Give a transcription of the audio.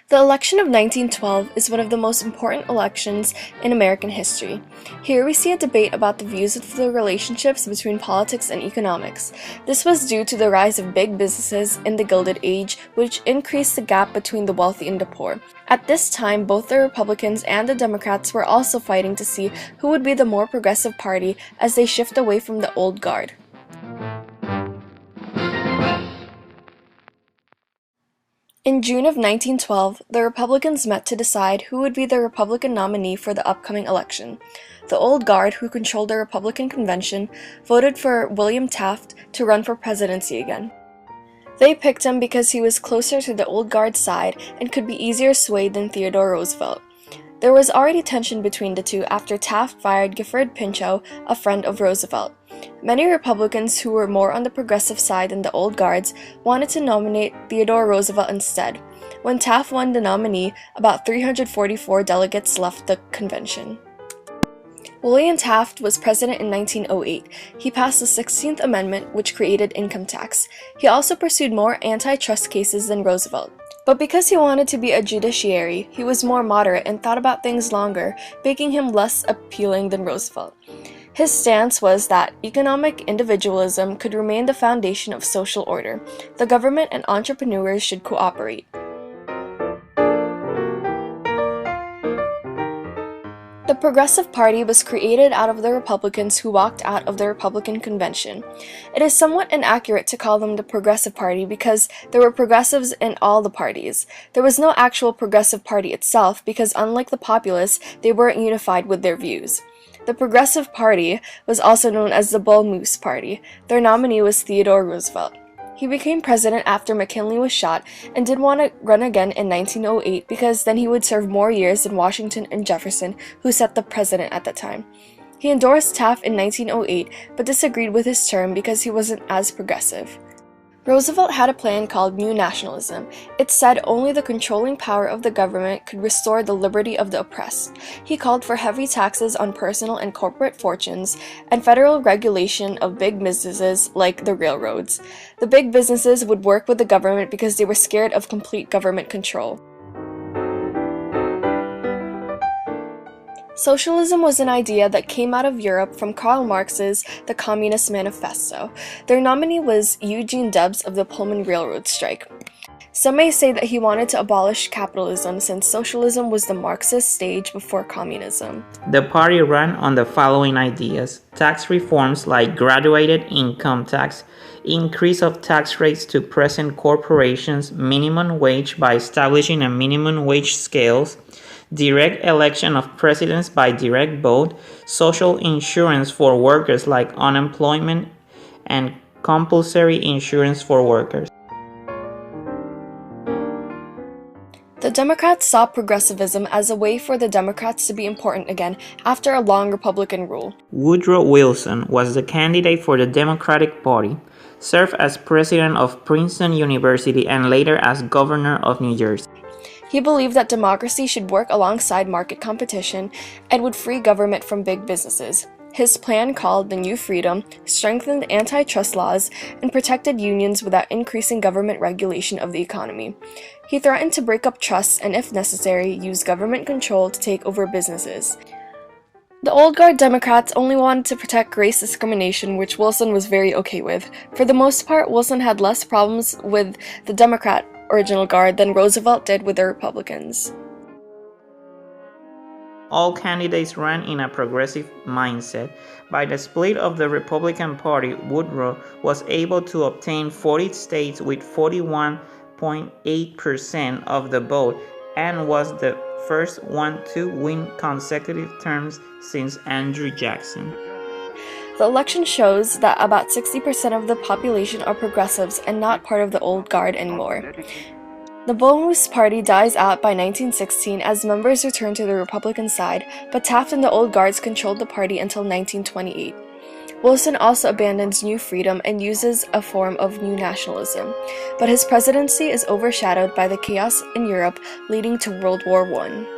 The election of 1912 is one of the most important elections in American history. Here we see a debate about the views of the relationships between politics and economics. This was due to the rise of big businesses in the Gilded Age, which increased the gap between the wealthy and the poor. At this time, both the Republicans and the Democrats were also fighting to see who would be the more progressive party as they shift away from the old guard. In June of 1912, the Republicans met to decide who would be the Republican nominee for the upcoming election. The Old Guard, who controlled the Republican convention, voted for William Taft to run for presidency again. They picked him because he was closer to the Old Guard side and could be easier swayed than Theodore Roosevelt. There was already tension between the two after Taft fired Gifford Pinchot, a friend of Roosevelt. Many Republicans who were more on the progressive side than the Old Guards wanted to nominate Theodore Roosevelt instead. When Taft won the nominee, about 344 delegates left the convention. William Taft was president in 1908. He passed the 16th Amendment, which created income tax. He also pursued more antitrust cases than Roosevelt. But because he wanted to be a judiciary, he was more moderate and thought about things longer, making him less appealing than Roosevelt. His stance was that economic individualism could remain the foundation of social order. The government and entrepreneurs should cooperate. The Progressive Party was created out of the Republicans who walked out of the Republican convention. It is somewhat inaccurate to call them the Progressive Party because there were progressives in all the parties. There was no actual Progressive Party itself because unlike the Populists, they weren't unified with their views. The Progressive Party was also known as the Bull Moose Party. Their nominee was Theodore Roosevelt. He became president after McKinley was shot and did want to run again in 1908 because then he would serve more years than Washington and Jefferson, who set the president at the time. He endorsed Taft in 1908 but disagreed with his term because he wasn't as progressive. Roosevelt had a plan called New Nationalism. It said only the controlling power of the government could restore the liberty of the oppressed. He called for heavy taxes on personal and corporate fortunes and federal regulation of big businesses like the railroads. The big businesses would work with the government because they were scared of complete government control. Socialism was an idea that came out of Europe from Karl Marx's The Communist Manifesto. Their nominee was Eugene Debs of the Pullman Railroad strike. Some may say that he wanted to abolish capitalism since socialism was the Marxist stage before communism. The party ran on the following ideas: tax reforms like graduated income tax, increase of tax rates to present corporations, minimum wage by establishing a minimum wage scales, direct election of presidents by direct vote, social insurance for workers like unemployment, and compulsory insurance for workers. The Democrats saw progressivism as a way for the Democrats to be important again after a long Republican rule. Woodrow Wilson was the candidate for the Democratic Party, served as president of Princeton University and later as governor of New Jersey. He believed that democracy should work alongside market competition and would free government from big businesses. His plan, called the New Freedom, strengthened antitrust laws and protected unions without increasing government regulation of the economy. He threatened to break up trusts and, if necessary, use government control to take over businesses. The Old Guard Democrats only wanted to protect race discrimination, which Wilson was very okay with. For the most part, Wilson had less problems with the Democrat Original Guard than Roosevelt did with the Republicans. All candidates ran in a progressive mindset. By the split of the Republican Party, Woodrow was able to obtain 40 states with 41.8% of the vote and was the first one to win consecutive terms since Andrew Jackson. The election shows that about 60% of the population are progressives and not part of the Old Guard anymore. The Bull Moose Party dies out by 1916 as members return to the Republican side, but Taft and the Old Guards controlled the party until 1928. Wilson also abandons New Freedom and uses a form of New Nationalism, but his presidency is overshadowed by the chaos in Europe leading to World War I.